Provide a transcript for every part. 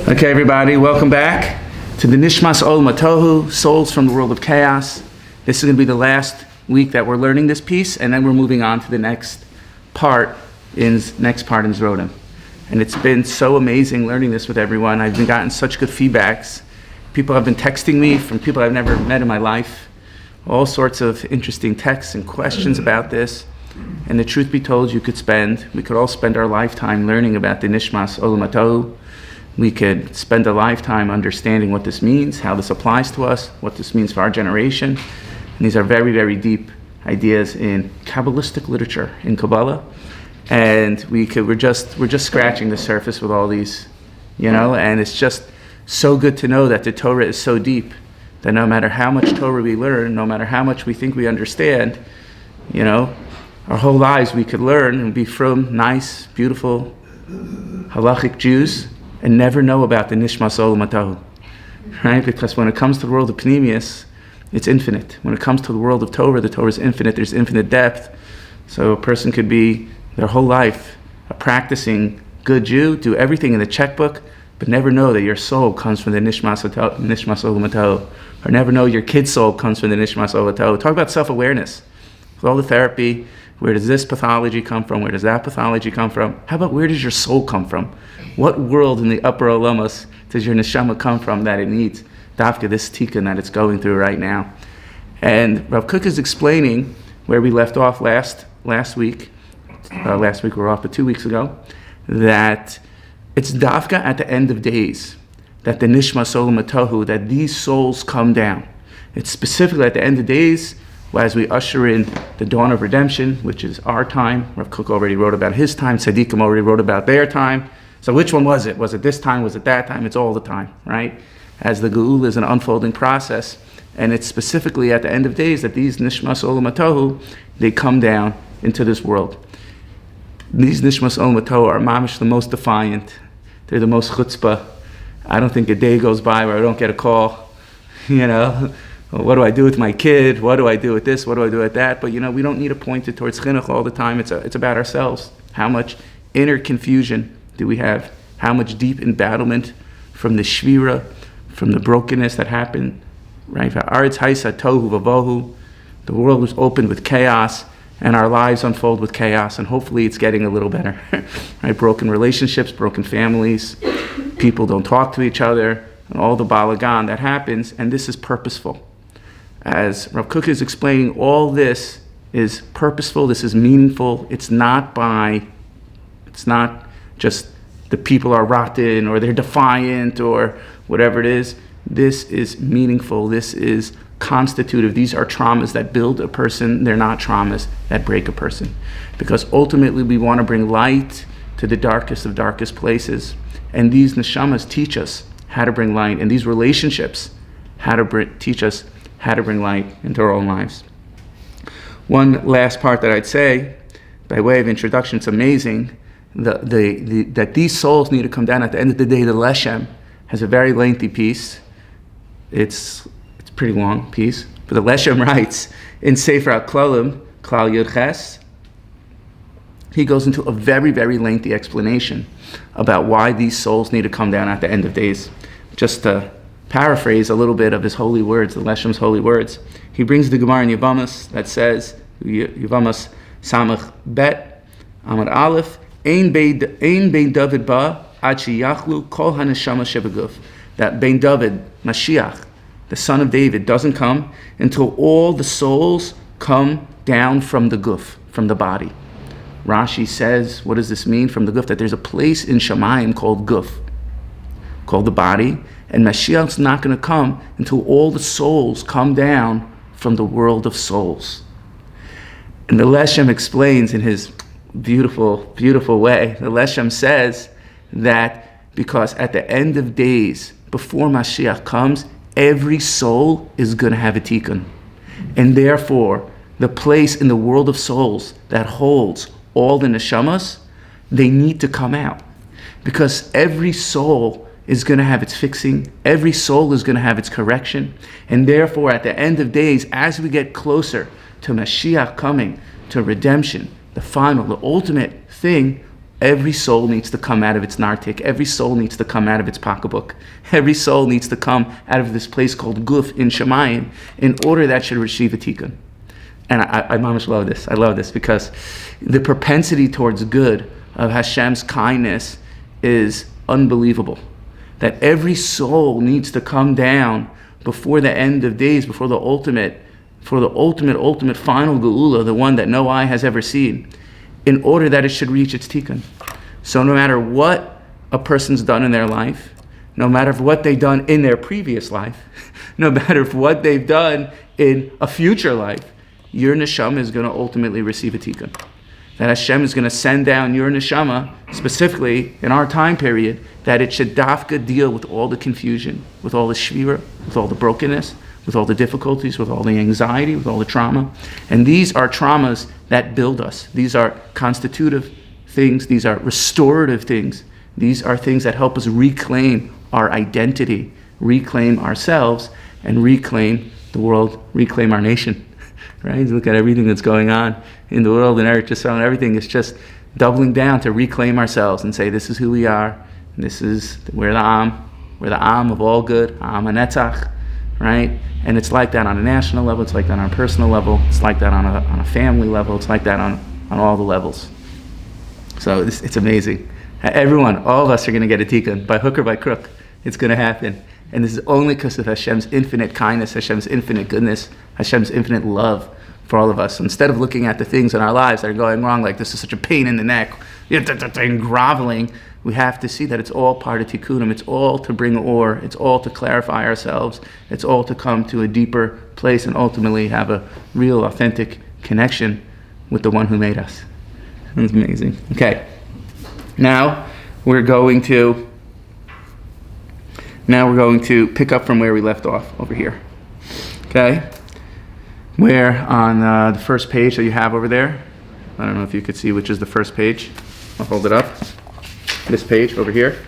Okay, everybody, welcome back to the Neshamos Olam HaTohu, Souls from the World of Chaos. This is going to be the last week that we're learning this piece, and then we're moving on to the next part in Zrodim. And it's been so amazing learning this with everyone. I've been gotten such good feedbacks. People have been texting me from people I've never met in my life, all sorts of interesting texts and questions about this. And the truth be told, we could all spend our lifetime learning about the Neshamos Olam HaTohu. We could spend a lifetime understanding what this means, how this applies to us, what this means for our generation. And these are very, very deep ideas in Kabbalistic literature, in Kabbalah. And we're just scratching the surface with all these, and it's just so good to know that the Torah is so deep that no matter how much Torah we learn, no matter how much we think we understand, our whole lives we could learn and be from nice, beautiful, halachic Jews and never know about the Neshamos Olam HaTohu, right? Because when it comes to the world of Pnimius, it's infinite. When it comes to the world of Torah, the Torah is infinite. There's infinite depth. So a person could be their whole life a practicing good Jew, do everything in the checkbook, but never know that your soul comes from the Neshamos Olam HaTohu, or never know your kid's soul comes from the Neshamos Olam HaTohu. Talk about self-awareness. With all the therapy, where does this pathology come from? Where does that pathology come from? How about where does your soul come from? What world in the upper olamos does your neshama come from that it needs? Dafka, this tikkun that it's going through right now. And Rav Kook is explaining where we left off last week. Last week we were off, but 2 weeks ago. That it's dafka at the end of days that the Neshamos Olam HaTohu, that these souls come down. It's specifically at the end of days, as we usher in the dawn of redemption, which is our time. Rav Kook already wrote about his time. Tzaddikim already wrote about their time. So which one was it? Was it this time? Was it that time? It's all the time, right? As the Geula is an unfolding process. And it's specifically at the end of days that these Neshamos Olam HaTohu, they come down into this world. These Neshamos Olam HaTohu are mamish the most defiant. They're the most chutzpah. I don't think a day goes by where I don't get a call, What do I do with my kid? What do I do with this? What do I do with that? But we don't need to point it towards chinuch all the time. It's about ourselves. How much inner confusion do we have? How much deep embattlement from the shvira, from the brokenness that happened, right? Ha'aretz haisa tohu vavohu. The world was opened with chaos, and our lives unfold with chaos, and hopefully it's getting a little better. Right? Broken relationships, broken families, people don't talk to each other, and all the balagan that happens, and this is purposeful. As Rav Kook is explaining, all this is purposeful, this is meaningful. It's not just the people are rotten or they're defiant or whatever it is. This is meaningful, this is constitutive. These are traumas that build a person, they're not traumas that break a person. Because ultimately we want to bring light to the darkest of darkest places. And these neshamas teach us how to bring light, and these relationships teach us how to bring light into our own lives. One last part that I'd say, by way of introduction, it's amazing that these souls need to come down. At the end of the day, the Leshem has a very lengthy piece. It's a pretty long piece, but the Leshem writes in Sefer HaKlalim, Klal Yud Ches, he goes into a very, very lengthy explanation about why these souls need to come down at the end of days. Just to paraphrase a little bit of his holy words, the Leshem's holy words. He brings the Gemara in Yavamas that says, Yavamas Samach Bet, Amar Aleph, Ein Bein David Ba, Ad Sheyachlu Kol HaNeshama Shebeguf. That Bein David, Mashiach, the son of David, doesn't come until all the souls come down from the guf, from the body. Rashi says, what does this mean from the guf? That there's a place in Shamayim called guf, called the body, and Mashiach's not going to come until all the souls come down from the world of souls. And the Leshem explains in his beautiful, beautiful way, the Leshem says that because at the end of days, before Mashiach comes, every soul is going to have a tikkun. And therefore, the place in the world of souls that holds all the neshamas, they need to come out. Because every soul is going to have its fixing. Every soul is going to have its correction. And therefore, at the end of days, as we get closer to Mashiach coming, to redemption, the final, the ultimate thing, Every soul needs to come out of its nartik. Every soul needs to come out of its pocketbook. Every soul needs to come out of this place called guf in Shemayim in order that should receive a tikkun. And I mamish love this. I love this because the propensity towards good of Hashem's kindness is unbelievable. That every soul needs to come down before the end of days, before the ultimate final geula, the one that no eye has ever seen, in order that it should reach its tikkun. So no matter what a person's done in their life, no matter what they've done in their previous life, no matter what they've done in a future life, your neshama is going to ultimately receive a tikkun. That Hashem is going to send down your neshama, specifically in our time period, that it should dafka deal with all the confusion, with all the shvira, with all the brokenness, with all the difficulties, with all the anxiety, with all the trauma. And these are traumas that build us. These are constitutive things. These are restorative things. These are things that help us reclaim our identity, reclaim ourselves, and reclaim the world, reclaim our nation. Right? Look at everything that's going on in the world and Eretz Yisrael, and everything is just doubling down to reclaim ourselves and say, this is who we are. We're the Am of all good, Am HaNetzach, right? And it's like that on a national level, it's like that on a personal level, it's like that on a family level, it's like that on all the levels. So it's amazing. Everyone, all of us are going to get a tikkun, by hook or by crook. It's going to happen. And this is only because of Hashem's infinite kindness, Hashem's infinite goodness, Hashem's infinite love for all of us. So instead of looking at the things in our lives that are going wrong, like this is such a pain in the neck, and groveling, we have to see that it's all part of tikkunim. It's all to bring or. It's all to clarify ourselves. It's all to come to a deeper place and ultimately have a real, authentic connection with the one who made us. That's amazing. Okay. Now we're going to pick up from where we left off over here. Okay? Where on the first page that you have over there, I don't know if you could see which is the first page. I'll hold it up. This page over here,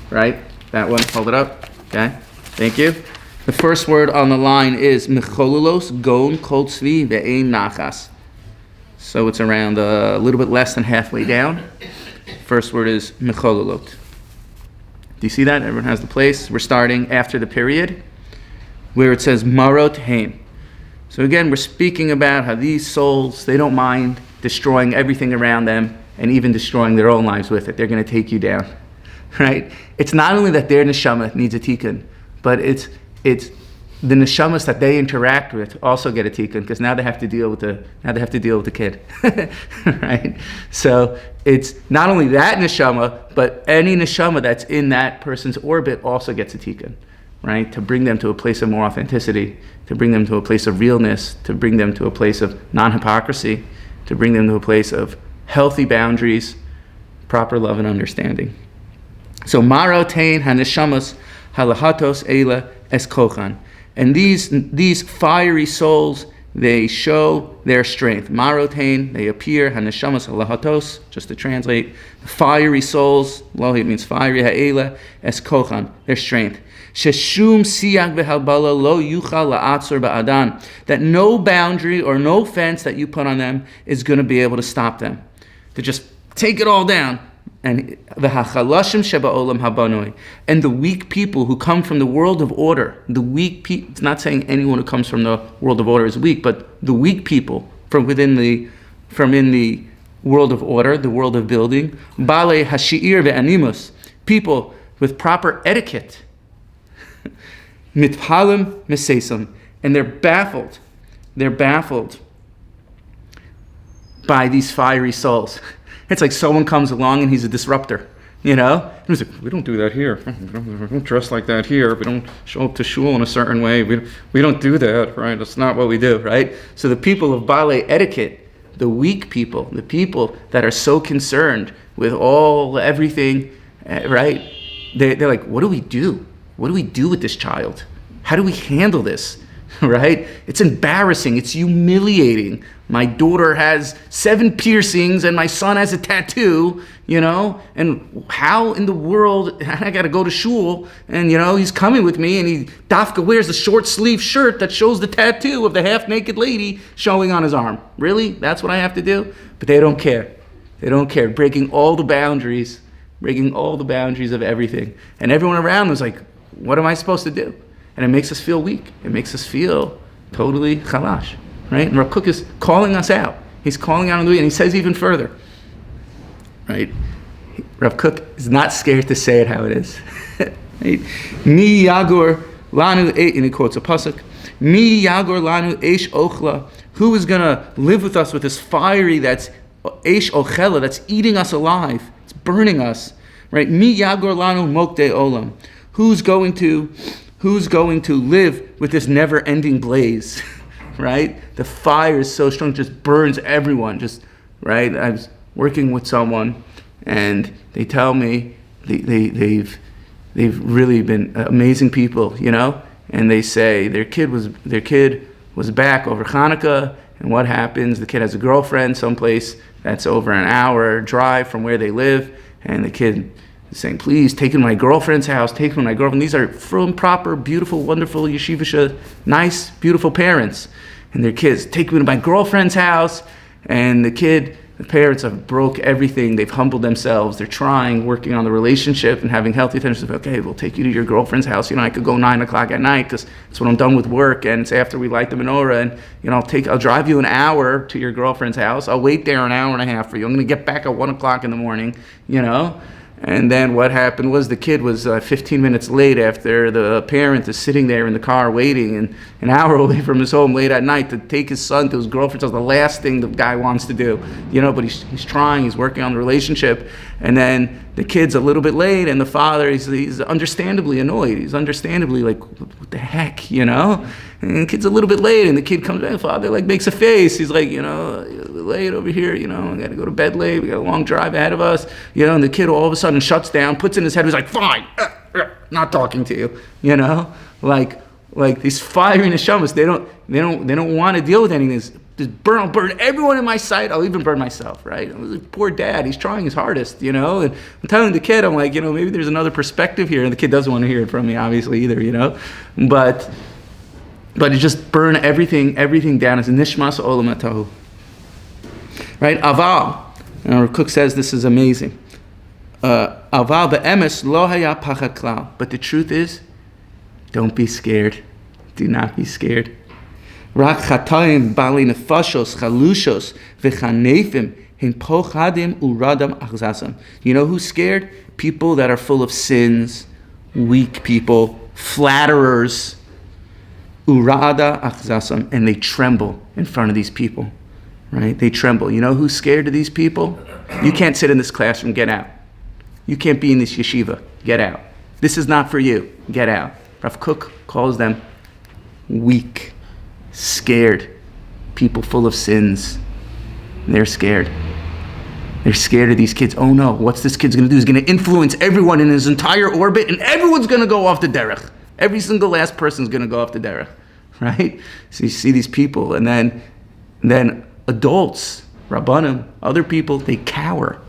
right? That one, hold it up. Okay? Thank you. The first word on the line is Mecholulos Gon Kol Tzvi Ve'ein Nachas. So it's around a little bit less than halfway down. First word is Mechololot. Do you see that? Everyone has the place. We're starting after the period where it says Marot Haim. So again, we're speaking about how these souls, they don't mind destroying everything around them and even destroying their own lives with it. They're going to take you down, right? It's not only that their neshama needs a tikkun, but it's the neshamas that they interact with also get a tikkun, because now they have to deal with the kid, right? So it's not only that neshama, but any neshama that's in that person's orbit also gets a tikkun, right? To bring them to a place of more authenticity, to bring them to a place of realness, to bring them to a place of non-hypocrisy, to bring them to a place of healthy boundaries, proper love and understanding. So marotain haneshamas halahatos eila eskochan. And these fiery souls, they show their strength. Marotain, they appear, haneshamas halahatos, just to translate, fiery souls, lohit means fiery, ha'ela eskochan, their strength. Sheshum siyag v'halbala lo yuchal la'atzor ba'adan, that no boundary or no fence that you put on them is going to be able to stop them, to just take it all down. And v'hachalashim sheba'olam habanoi, and the weak people who come from the world of order, the weak people, it's not saying anyone who comes from the world of order is weak, but the weak people from in the world of order, the world of building, bale hashi'ir ve'animus, people with proper etiquette, mitpalim mesesam, and they're baffled by these fiery souls. It's like someone comes along and he's a disruptor, you know? He's like, we don't do that here. We don't dress like that here. We don't show up to shul in a certain way. We don't do that, right? That's not what we do, right? So the people of ballet etiquette, the weak people, the people that are so concerned with everything, right? They're like, what do we do? What do we do with this child? How do we handle this? Right? It's embarrassing. It's humiliating. My daughter has 7 piercings and my son has a tattoo, you know? And how in the world, I got to go to shul and, you know, he's coming with me and Dafka wears a short sleeve shirt that shows the tattoo of the half naked lady showing on his arm. Really? That's what I have to do? But they don't care. They don't care. Breaking all the boundaries of everything. And everyone around was like, what am I supposed to do? And it makes us feel weak. It makes us feel totally chalash, right? And Rav Kook is calling us out. He's calling out on the weak, and he says even further, right? Rav Kook is not scared to say it how it is. Right? Mi yagor lanu, and he quotes a pasuk, Mi yagor lanu eish ochla. Who is going to live with us with this fiery that's eish ochela, that's eating us alive? It's burning us, right? Mi yagor lanu mokdei olam. Who's going to live with this never-ending blaze, right? The fire is so strong, it just burns everyone. Just right. I was working with someone, and they tell me they've really been amazing people, you know. And they say their kid was back over Hanukkah, and what happens? The kid has a girlfriend someplace that's over an hour drive from where they live, and the kid is saying, please take me to my girlfriend's house, take me to my girlfriend. These are from proper, beautiful, wonderful yeshivish, nice, beautiful parents. And their kids, take me to my girlfriend's house. And the parents have broke everything. They've humbled themselves. They're trying, working on the relationship and having healthy attention. Okay, we'll take you to your girlfriend's house. You know, I could go 9 o'clock at night because it's when I'm done with work, and it's after we light the menorah. And you know, I'll drive you an hour to your girlfriend's house. I'll wait there an hour and a half for you. I'm going to get back at 1 o'clock in the morning. You know. And then what happened was the kid was 15 minutes late after the parent is sitting there in the car waiting, and an hour away from his home late at night to take his son to his girlfriend's house. The last thing the guy wants to do, you know, but he's trying, he's working on the relationship. And then the kid's a little bit late, and the father, he's understandably annoyed. He's understandably like, what the heck, you know? And the kid's a little bit late, and the kid comes back, the father like makes a face. He's like, you know, late over here, you know, I gotta go to bed late, we got a long drive ahead of us, you know, and the kid all of a sudden shuts down, puts in his head, he's like, fine, not talking to you, you know? Like these fiery neshamas, they don't want to deal with anything. Just I'll burn everyone in my sight. I'll even burn myself, right? I was like, poor dad, he's trying his hardest, you know? And I'm telling the kid, I'm like, you know, maybe there's another perspective here, and the kid doesn't want to hear it from me, obviously, either, you know? But it just burn everything down. It's Neshamos Olam HaTohu. Right? Aval. And Rav Kook says this is amazing. Aval be'emes lo haya pachad klal. But the truth is, don't be scared. Do not be scared. Rak chatayim bali nefashos chalushos v'chanefim hin pochadim uradam achzasam. You know who's scared? People that are full of sins, weak people, flatterers. Urada achzasam, and they tremble in front of these people, right? They tremble. You know who's scared of these people? You can't sit in this classroom, get out. You can't be in this yeshiva, get out. This is not for you, get out. Rav Kook calls them weak, scared, people full of sins. They're scared. They're scared of these kids. Oh no, what's this kid's going to do? He's going to influence everyone in his entire orbit, and everyone's going to go off the derech. Every single last person's going to go off the derech, right? So you see these people, and then adults, rabbanim, other people, they cower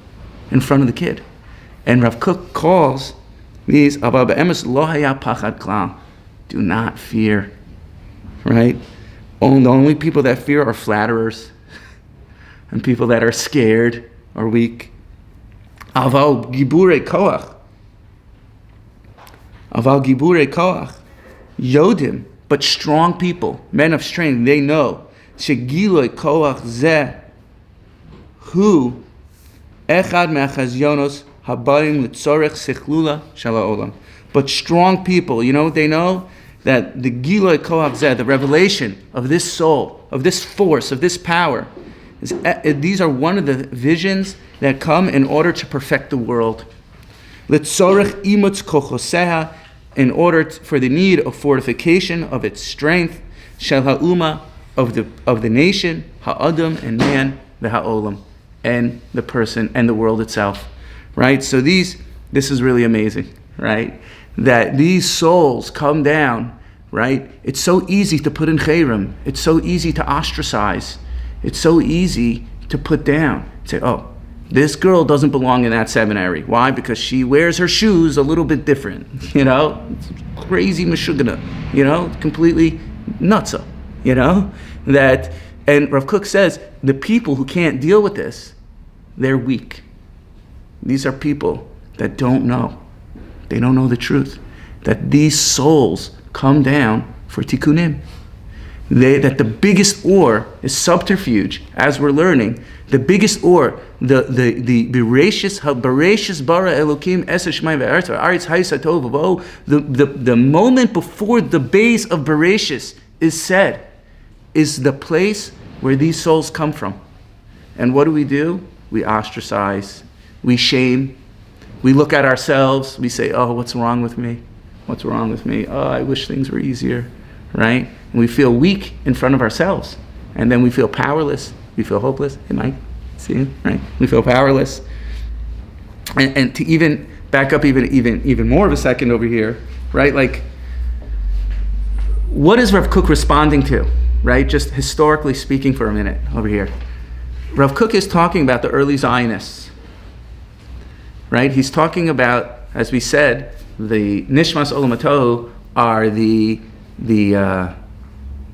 in front of the kid. And Rav Kook calls these, do not fear, right? The only people that fear are flatterers, and people that are scared or weak. Aval gibure koach. Aval gibure koach, yodim, but strong people, men of strength, they know. Shegiloi koach zeh, hu echad me'achazyonos habayim l'tzorech sechlula shel ha'olam. But strong people, you know what they know? That the giloi koach zeh, the revelation of this soul, of this force, of this power, these are one of the visions that come in order to perfect the world. L'tzorech imutz kochoseha, in order for the need of fortification of its strength, shel ha'uma, of the nation, ha'adam, and man, the ha'olam, and the person and the world itself, right? So this is really amazing, right? That these souls come down, right? It's so easy to put in chayrim. It's so easy to ostracize. It's so easy to put down. Say, oh, this girl doesn't belong in that seminary. Why? Because she wears her shoes a little bit different, you know? It's crazy meshugana, you know? Completely nutsa, you know? And Rav Kook says, the people who can't deal with this, they're weak. These are people that don't know. They don't know the truth. That these souls come down for tikkunim. That the biggest ore is subterfuge, as we're learning. The biggest ore, the bereshis bara Elokim eser shmayim ve'aretz ha'aretz hayis hatov v'vo. The moment before the base of bereshis is said, is the place where these souls come from. And what do? We ostracize, we shame, we look at ourselves, we say, oh, what's wrong with me? What's wrong with me? Oh, I wish things were easier, right? And we feel weak in front of ourselves. And then we feel powerless. We feel hopeless. Hey, Mike, see him, right? We feel powerless. And to even back up even more of a second over here, right? Like, what is Rav Kook responding to, right? Just historically speaking for a minute over here. Rav Kook is talking about the early Zionists, right? He's talking about, as we said, the Neshamos Olam HaTohu are the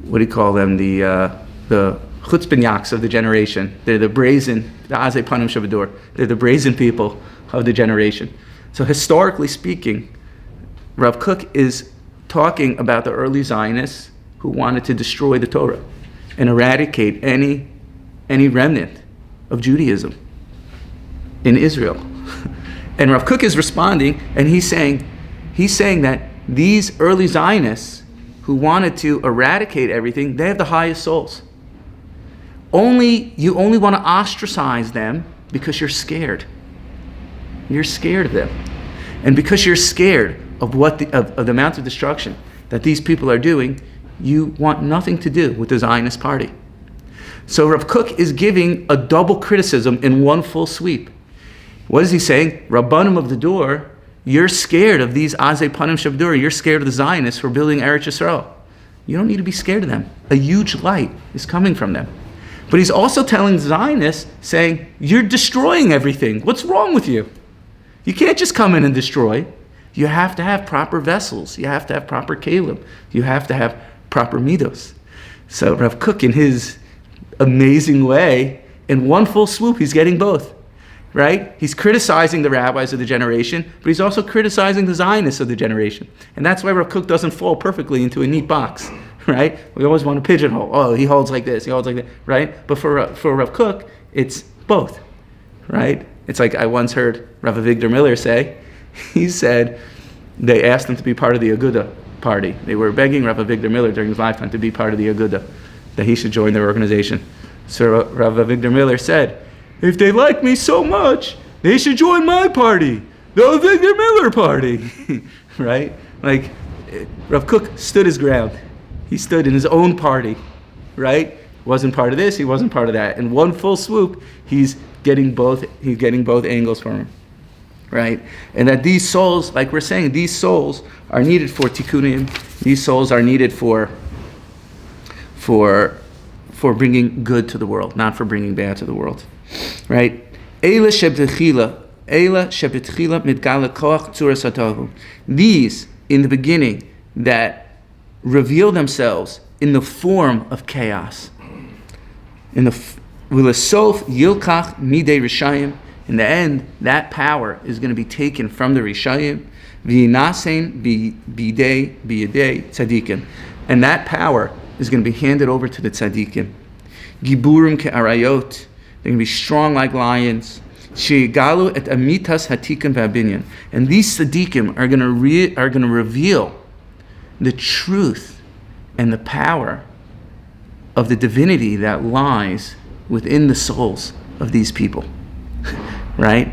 what do you call them? The chutzpanyaks of the generation. They're the brazen, the azei panim shabadur. They're the brazen people of the generation. So historically speaking, Rav Kook is talking about the early Zionists who wanted to destroy the Torah and eradicate any remnant of Judaism in Israel. And Rav Kook is responding, and he's saying that these early Zionists who wanted to eradicate everything, they have the highest souls. You only want to ostracize them because you're scared. You're scared of them. And because you're scared of the amount of destruction that these people are doing, you want nothing to do with the Zionist party. So Rav Kook is giving a double criticism in one full sweep. What is he saying? Rabbanim of the door, you're scared of these azei panim shavdur. You're scared of the Zionists for building Eretz Yisrael. You don't need to be scared of them. A huge light is coming from them. But he's also telling Zionists, saying, you're destroying everything. What's wrong with you? You can't just come in and destroy. You have to have proper vessels. You have to have proper kalim. You have to have proper midos. So Rav Kook, in his amazing way, in one full swoop, he's getting both. Right? He's criticizing the rabbis of the generation, but he's also criticizing the Zionists of the generation. And that's why Rav Kook doesn't fall perfectly into a neat box, right? We always want to pigeonhole. Oh, he holds like this, he holds like that, right? But for Rav Kook, it's both, right? It's like I once heard Rav Avigdor Miller say, he said they asked him to be part of the Aguda party. They were begging Rav Avigdor Miller during his lifetime to be part of the Aguda, that he should join their organization. So Rav Avigdor Miller said, if they like me so much, they should join my party, the Avigdor Miller party, right? Like, Rav Kook stood his ground. He stood in his own party, right? Wasn't part of this, he wasn't part of that. In one full swoop, he's getting both angles from him, right? And that these souls, like we're saying, these souls are needed for tikkunim. These souls are needed for bringing good to the world, not for bringing bad to the world. Right? These, in the beginning, that reveal themselves in the form of chaos. In the end, that power is going to be taken from the reshaim, tzaddikim, and that power is going to be handed over to the tzaddikim. Giburim ke'arayot. They're going to be strong like lions. She'galu et amitas hatikkun v'abinyan. And these tzaddikim are going to reveal the truth and the power of the divinity that lies within the souls of these people. Right?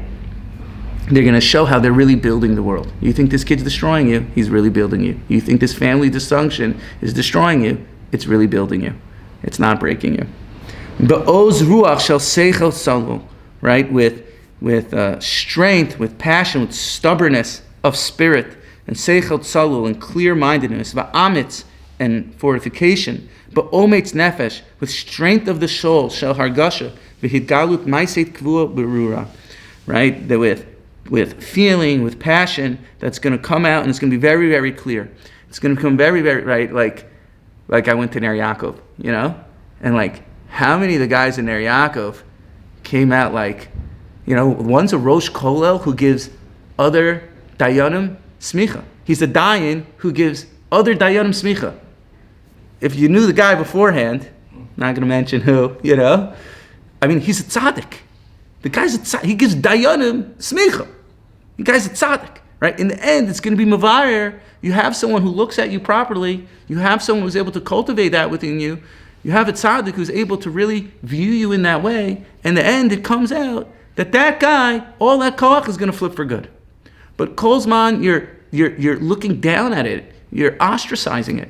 They're going to show how they're really building the world. You think this kid's destroying you? He's really building you. You think this family dysfunction is destroying you? It's really building you. It's not breaking you. Ba'oz ruach shel seichel tzalul, right? With strength, with passion, with stubbornness of spirit, and seichel tzalul, and clear-mindedness, va'amitz, and fortification. Ba'ometz nefesh, with strength of the soul, shel hargasha, v'hidgalut ma'aseh kvua berura, right? That with feeling, with passion, that's going to come out, and it's going to be very, very clear. It's going to become very, very, right? Like I went to Ner Yaakov, you know, and like, how many of the guys in Ner Yaakov came out like One's a Rosh Kolel who gives other Dayanim smicha. He's a Dayan who gives other Dayanim smicha. If you knew the guy beforehand, not going to mention who, he's a tzaddik. The guy's a tzaddik. He gives Dayanim smicha. The guy's a tzaddik, right? In the end, it's going to be mavayer. You have someone who looks at you properly. You have someone who's able to cultivate that within you. You have a tzaddik who's able to really view you in that way. In the end, it comes out that guy, all that koach is going to flip for good. But Kolzman, you're looking down at it. You're ostracizing it,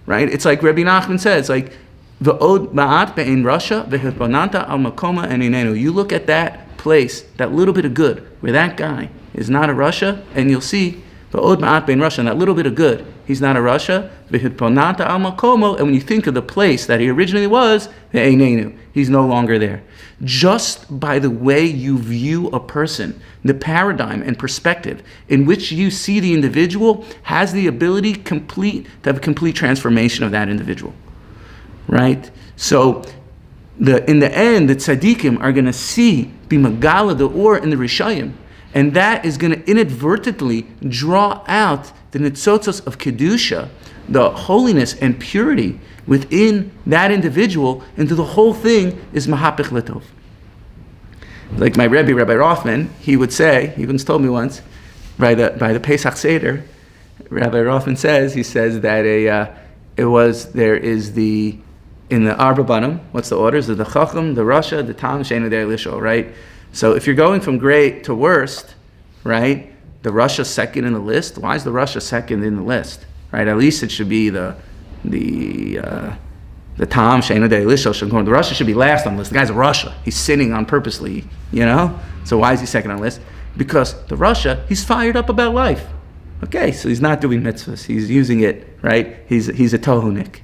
right? It's like Rabbi Nachman said. It's like v'od ma'at be'ein rasha v'hiponanta al makoma eneinenu. You look at that place, that little bit of good, where that guy is not a rasha, and you'll see v'od ma'at be'ein rasha, and that little bit of good, he's not a rasha v'hiponanta al makomo. And when you think of the place that he originally was, ve'einenu, he's no longer there. Just by the way you view a person, the paradigm and perspective in which you see the individual has the ability to have a complete transformation of that individual, right? So in the end, the tzaddikim are going to be magala the or in the reshaim, and that is going to inadvertently draw out the nitzotzos of kedusha, the holiness and purity within that individual, into the whole thing is mahapich letov. Like my Rebbe, Rabbi Rothman, he would say, he once told me once, by the Pesach Seder, Rabbi Rothman says that in the Arba Banim, what's the orders? The Chacham, the Rasha, the Tam, Sheinu Der Lisho, right? So if you're going from great to worst, right, the Rasha's second in the list. Why is the Rasha second in the list? Right? At least it should be the Tam, Sheinu Der Lisho, the Rasha should be last on the list. The guy's a Rasha. He's sinning on purposely, So why is he second on the list? Because the Rasha, he's fired up about life. Okay, so he's not doing mitzvahs. He's using it, right? He's a tohunik.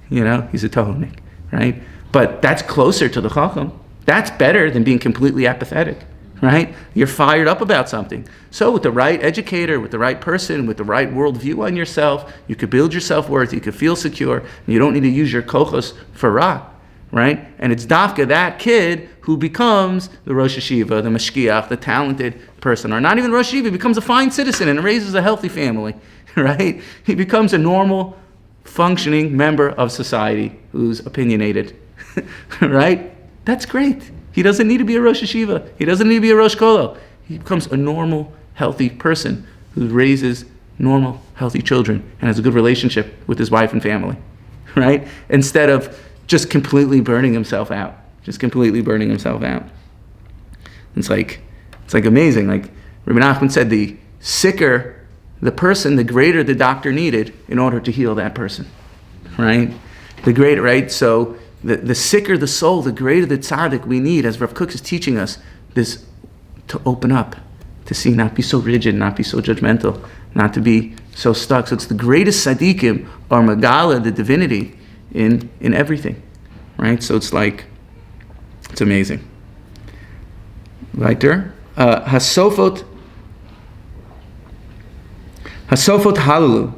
He's a tohunik, right? But that's closer to the Chacham. That's better than being completely apathetic, right? You're fired up about something. So with the right educator, with the right person, with the right worldview on yourself, you could build your self-worth, you could feel secure, and you don't need to use your kochos for ra, right? And it's dafka, that kid, who becomes the Rosh Hashiva, the Mashkiach, the talented person, or not even Rosh Hashiva, becomes a fine citizen and raises a healthy family, right? He becomes a normal, functioning member of society who's opinionated, right? That's great. He doesn't need to be a Rosh Hashiva. He doesn't need to be a Rosh Kolel. He becomes a normal, healthy person who raises normal, healthy children and has a good relationship with his wife and family, right? Instead of just completely burning himself out. It's like amazing. Like Rabbi Nachman said, the sicker the person, the greater the doctor needed in order to heal that person, right? The greater, right? So the sicker the soul, the greater the tzaddik we need, as Rav Kook is teaching us, this to open up, to see, not be so rigid, not be so judgmental, not to be so stuck. So it's the greatest tzaddikim are magala, the divinity in everything, right? So it's amazing. Right there, Hasofot halalu,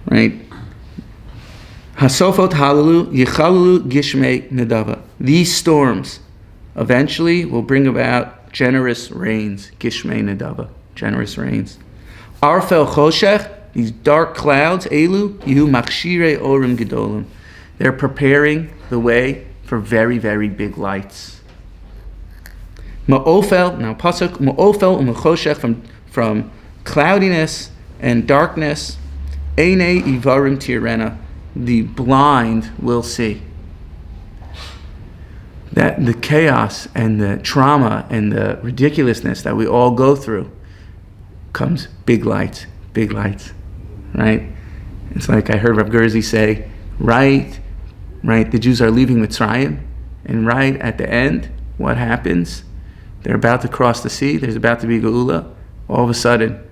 right? Hasofot halalu yichalalu gishmei nedava. These storms eventually will bring about generous rains. Gishmei nedava, generous rains. Arfel choshech, these dark clouds, elu yihu machshirei orim gedolim. They're preparing the way for very, very big lights. Ma'ofel, now pasuk, ma'ofel u'mechoshech, from cloudiness and darkness, Einei ivarim tirena, the blind will see. That the chaos and the trauma and the ridiculousness that we all go through comes big lights, right? It's like I heard Rav Gerzi say, right, the Jews are leaving Mitzrayim, and right at the end, what happens? They're about to cross the sea, there's about to be Geula, all of a sudden,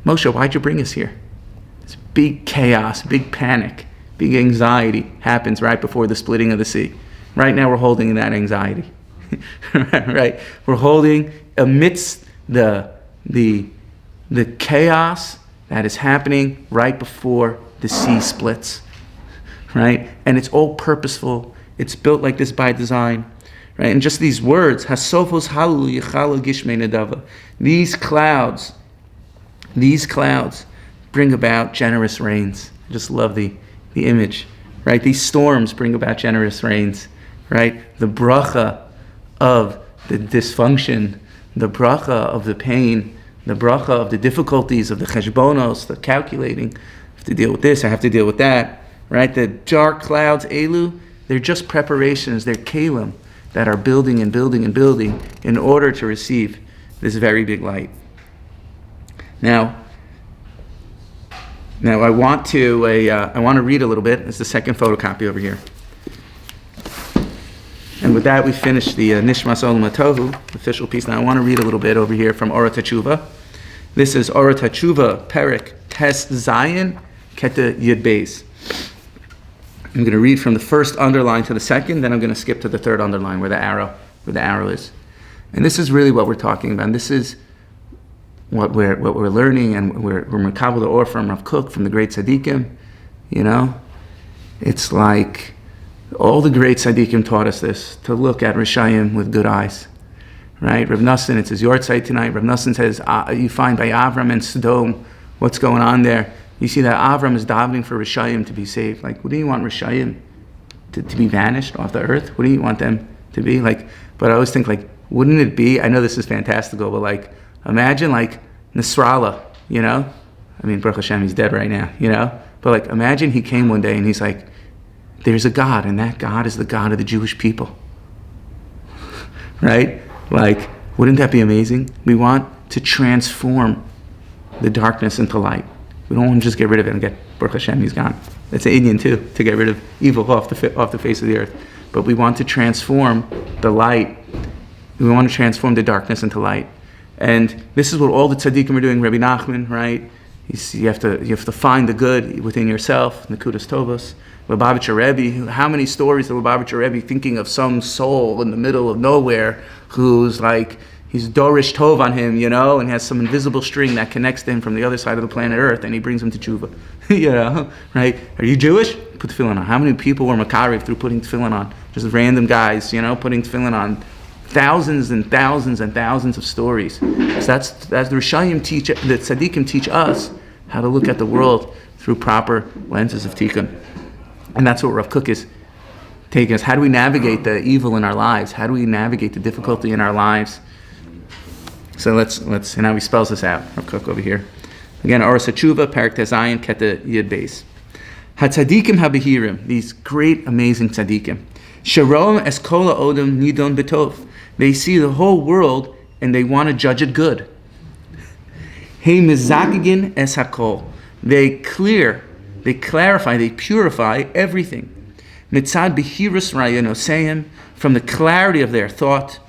Moshe, why'd you bring us here? This big chaos, big panic, big anxiety happens right before the splitting of the sea. Right now we're holding in that anxiety. Right? We're holding amidst the chaos that is happening right before the sea splits. Right? And it's all purposeful. It's built like this by design. right? And just these words, hasofos halu yichalu gishmei nedava. These clouds bring about generous rains. I just love the image, right? These storms bring about generous rains, right? The bracha of the dysfunction, the bracha of the pain, the bracha of the difficulties, of the cheshbonos, the calculating. I have to deal with this, I have to deal with that, right? The dark clouds, elu, they're just preparations, they're kalim that are building and building and building in order to receive this very big light. Now I want to read a little bit. It's the second photocopy over here. And with that, we finish the Neshamos Olam HaTohu, official piece. Now I want to read a little bit over here from Orat HaTshuva. This is Orat HaTshuva, Perek Tes Zayin, Keta Yud Beis. I'm going to read from the first underline to the second, then I'm going to skip to the third underline where the arrow is. And this is really what we're talking about. And this is what we're learning, and we're makabel the or from Rav Kook, from the great tzaddikim. You know, it's like all the great tzaddikim taught us this, to look at reshaim with good eyes, right? Rav Nosson, it's his yortzeit tonight. Rav Nosson says you find by Avram and Sodom what's going on there. You see that Avram is davening for reshaim to be saved. Like, what do you want reshaim to be vanished off the earth? What do you want them to be like? But I always think, like, wouldn't it be? I know this is fantastical, but like, imagine like Nasrallah, you know? I mean, Baruch Hashem, he's dead right now, you know? But like, imagine he came one day and he's like, there's a God, and that God is the God of the Jewish people. Right? Like, wouldn't that be amazing? We want to transform the darkness into light. We don't want to just get rid of it and get Baruch Hashem, he's gone. That's an Indian too, to get rid of evil off the face of the earth. But we want to transform the light. We want to transform the darkness into light. And this is what all the tzaddikim are doing. Rabbi Nachman, right? You have to find the good within yourself. Nekudas Tovos. Lubavitcher Rebbe. How many stories of Lubavitcher Rebbe thinking of some soul in the middle of nowhere who's like, he's Dorish Tov on him, you know, and has some invisible string that connects to him from the other side of the planet Earth, and he brings him to tshuva. You know, right? Are you Jewish? Put tefillin on. How many people were makariv through putting tefillin on? Just random guys, you know, putting tefillin on. Thousands and thousands and thousands of stories. So that's the reshaim teach, the tzaddikim teach us how to look at the world through proper lenses of tikkun. And that's what Rav Kook is taking us. How do we navigate the evil in our lives? How do we navigate the difficulty in our lives? So let's and now he spells this out. Rav Kook over here. Again, Oras HaTshuva, Perek Tezayin, Keta Yud Beis. HaTzaddikim HaBehirim, these great, amazing tzaddikim. Sharom es kol ha'odam nidon b'tov. They see the whole world and they want to judge it good. Hey mizakigin es hakol. They clarify, they purify everything. Mitzad behirus rayonoseim, from the clarity of their thought.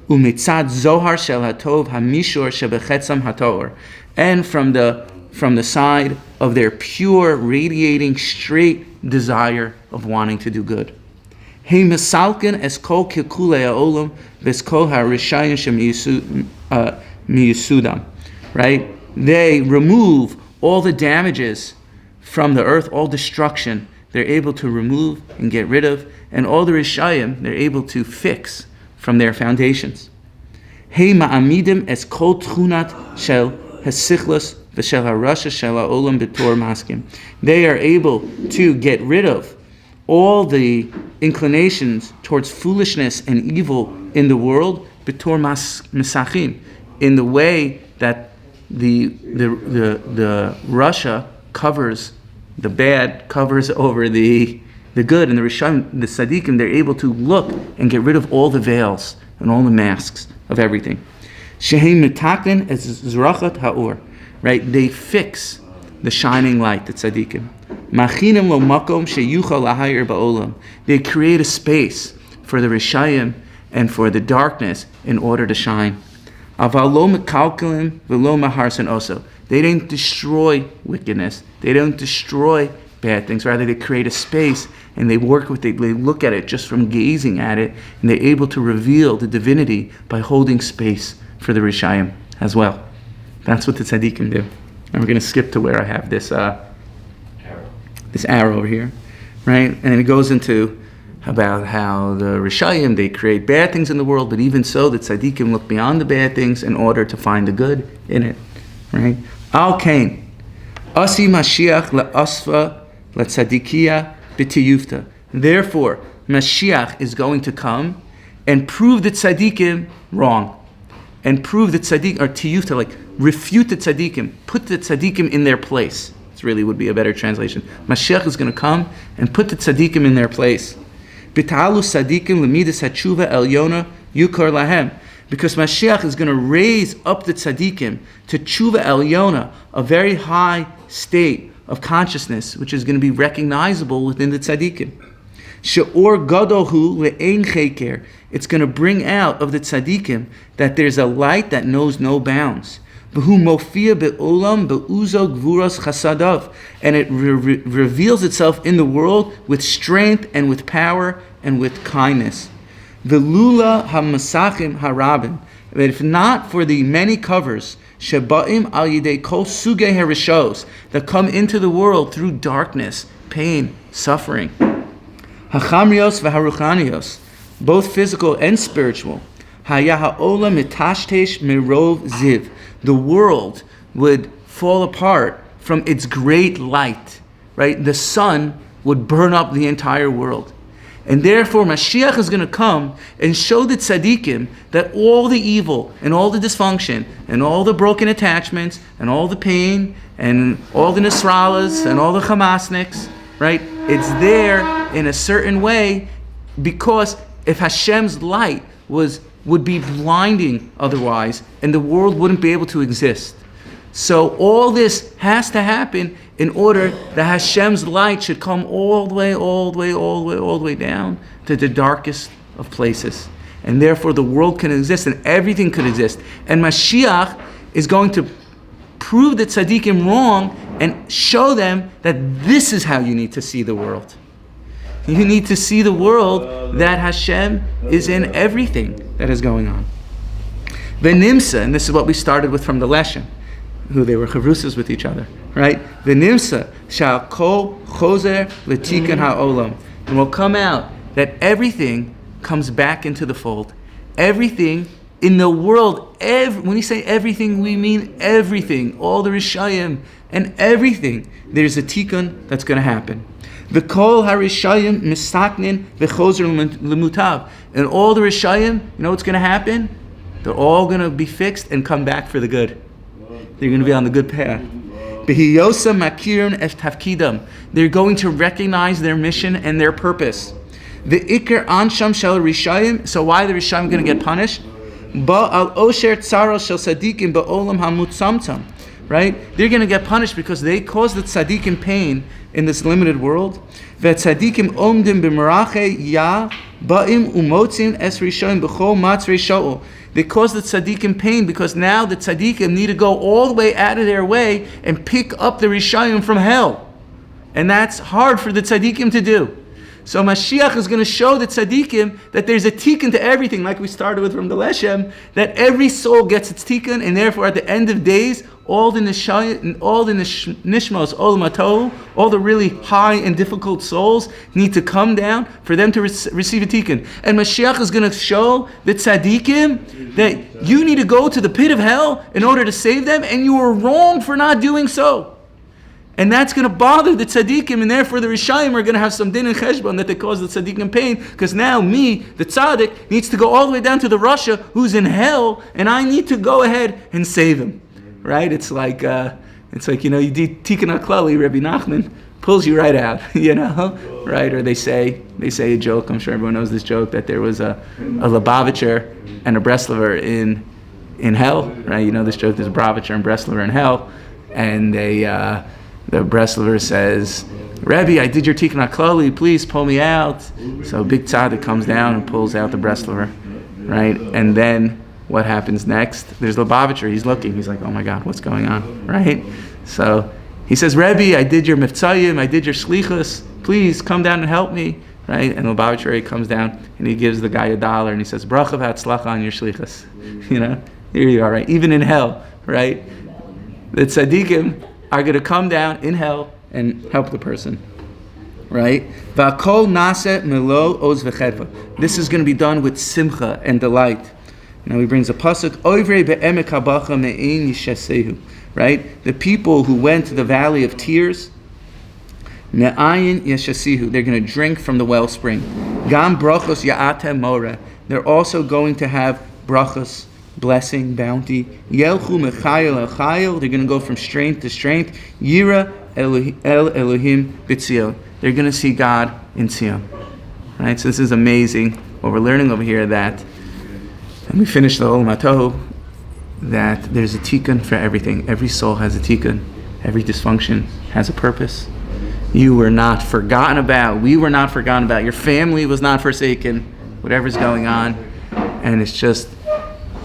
Umitzad zohar shel hatov hamishor shebechetzam hator, and from the side of their pure, radiating, straight desire of wanting to do good. Hey misalkin es kol kikulei ha'olam ves kol ha'reshayim shemiyisudam. Right? They remove all the damages from the earth, all destruction. They're able to remove and get rid of, and all the reshayim they're able to fix from their foundations. Hey ma'amidim es kol tchunat shel hasichlos v'shel harasha shel ha'olam b'tor maskim. They are able to get rid of all the inclinations towards foolishness and evil in the world, b'tor misachim, in the way that the Russia covers the bad, covers over the good, and the reshaim, the tzaddikim, they're able to look and get rid of all the veils and all the masks of everything. Shehem mitaken es zrachat ha'or, right? They fix the shining light, the tzaddikim. Machinim lo makom sheyuchal lahayir ba'olam. They create a space for the reshayim and for the darkness in order to shine. Aval lo mekalkelim v'lo maharsan oso. They don't destroy wickedness. They don't destroy bad things. Rather, they create a space and they work with it. They look at it just from gazing at it, and they're able to reveal the divinity by holding space for the reshayim as well. That's what the tzaddikim do. And we're going to skip to where I have this arrow over here, right? And then it goes into about how the reshaim, they create bad things in the world, but even so, the tzaddikim look beyond the bad things in order to find the good in it, right? Al kain, asi Mashiach la'asfa la'tzaddikiya b'tiyufta. Therefore, Mashiach is going to come and prove the tzaddikim wrong, and prove the tzaddik, or tiyufta, like refute the tzaddikim, put the tzaddikim in their place. This really would be a better translation. Mashiach is going to come and put the tzaddikim in their place. B'ta'alu tzaddikim l'midas hatshuva elyona yukar lahem. Because Mashiach is going to raise up the tzaddikim to tshuva elyona, a very high state of consciousness, which is going to be recognizable within the tzaddikim. She'or gadohu le'ein cheker. It's going to bring out of the tzaddikim that there's a light that knows no bounds. V'hu mofia be'olam be'uzo gvuras chasadav. And it reveals itself in the world with strength and with power and with kindness. V'lula ha'masachim harabim. But if not for the many covers, sheba'im al yidei kol sugei harishos, that come into the world through darkness, pain, suffering. Hachamrios v'haruchanios, both physical and spiritual. Haya ha'olam mitashtesh mirov ziv. The world would fall apart from its great light, right? The sun would burn up the entire world. And therefore, Mashiach is going to come and show the tzaddikim that all the evil and all the dysfunction and all the broken attachments and all the pain and all the Nasrallas and all the Hamasniks, right? It's there in a certain way, because if Hashem's light would be blinding otherwise, and the world wouldn't be able to exist. So all this has to happen in order that Hashem's light should come all the way down to the darkest of places. And therefore the world can exist and everything could exist. And Mashiach is going to prove the tzaddikim wrong and show them that this is how you need to see the world. You need to see the world that Hashem is in everything that is going on. V'nimsa, and this is what we started with from the Leshem, who they were chavrusas with each other, right? V'nimsa shall kol chozer l'tikkun ha'olam. And will come out that everything comes back into the fold. Everything in the world, when we say everything, we mean everything, all the reshaim and everything. There's a tikkun that's going to happen. V'kol harishayim mistaknin v'chozer l'mutav. And all the rishayim, you know what's going to happen? They're all going to be fixed and come back for the good. They're going to be on the good path. B'hiyosa makirun et tafkidam. They're going to recognize their mission and their purpose. The ikar ansham shel rishayim. So why are the rishayim going to get punished? Ba'al osher tzaros shel tzaddikim ba'olam hamutsamtam. Right? They're going to get punished because they caused the tzaddikim pain in this limited world. V'tzaddikim omdim b'merache ya ba'im umotzim es rishayim b'chol matzrei sha'ol. They caused the tzaddikim pain because now the tzaddikim need to go all the way out of their way and pick up the rishayim from hell. And that's hard for the tzaddikim to do. So Mashiach is going to show the tzaddikim that there's a tikkun to everything, like we started with from the Leshem, that every soul gets its tikkun, and therefore at the end of days, all the Neshamos Olam HaTohu, all the really high and difficult souls need to come down for them to receive a tikkun. And Mashiach is going to show the tzaddikim that you need to go to the pit of hell in order to save them, and you are wrong for not doing so. And that's going to bother the tzaddikim, and therefore the reshaim are going to have some din and cheshbon that they cause the tzaddikim pain, because now me, the tzaddik, needs to go all the way down to the Rasha who's in hell, and I need to go ahead and save him. Right? It's like you do tikkun haklali, Rabbi Nachman pulls you right out, right? Or they say a joke. I'm sure everyone knows this joke, that there was a Lubavitcher and a Breslover in hell, right? You know this joke. There's a Bravitcher and Breslover in hell, and the Breslover says, Rebbe, I did your tikkun haklali, please pull me out. So big tzaddik comes down and pulls out the Breslover, right? And then what happens next? There's Lubavitcher, he's looking, he's like, oh my God, what's going on, right? So he says, Rebbe, I did your miftzayim, I did your shlichus, please come down and help me, right? And Lubavitcher comes down and he gives the guy $1 and he says, bracha v'hatzlacha on your shlichus. Here you are, right? Even in hell, right? The tzaddikim are going to come down in hell and help the person. right? V'akol nase melo oz v'chedva. This is going to be done with simcha and delight. Now he brings a pasuk, Oivrei be'emek habacha me'ein yishasehu, right? The people who went to the valley of tears, me'ayin yishasihu, they're going to drink from the wellspring. Gam brachos ya'atem more. They're also going to have brachos, blessing, bounty. Yelchu mechayil el chayil. They're going to go from strength to strength. Yira el Elohim b'tzion. They're going to see God in Tzion. Right? So this is amazing. What we're learning over here, that, and we finish the Olam HaTohu, that there's a tikkun for everything. Every soul has a tikkun. Every dysfunction has a purpose. You were not forgotten about. We were not forgotten about. Your family was not forsaken. Whatever's going on. And it's just,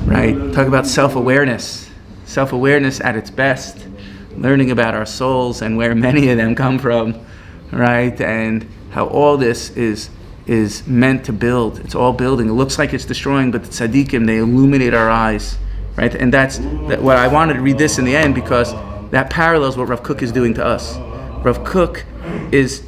right? Talk about self-awareness. Self-awareness at its best. Learning about our souls and where many of them come from. Right? And how all this is meant to build. It's all building. It looks like it's destroying, but the tzaddikim, they illuminate our eyes. Right? And that's what I wanted to read this in the end, because that parallels what Rav Kook is doing to us. Rav Kook is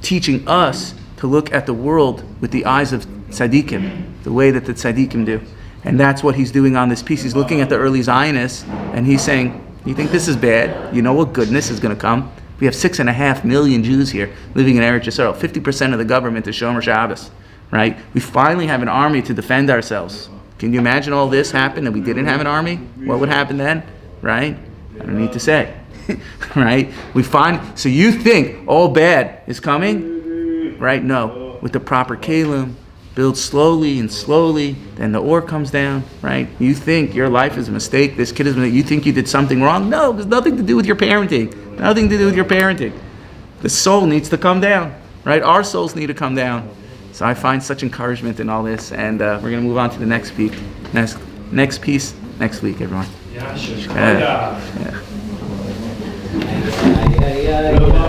teaching us to look at the world with the eyes of tzaddikim, the way that the tzaddikim do. And that's what he's doing on this piece. He's looking at the early Zionists, and he's saying, you think this is bad? You know what goodness is going to come? We have 6.5 million Jews here living in Eretz Yisrael. 50% of the government is Shomer Shabbos, right? We finally have an army to defend ourselves. Can you imagine all this happened and we didn't have an army? What would happen then, right? I don't need to say. Right? So you think all bad is coming? Right? No. With the proper kalim, build slowly and slowly, then the ore comes down, right? You think your life is a mistake, this kid is a mistake, you think you did something wrong? No, there's nothing to do with your parenting. Nothing to do with your parenting. The soul needs to come down, right? Our souls need to come down. So I find such encouragement in all this, and we're going to move on to the next piece next week, everyone. Yeah, sure. Yeah.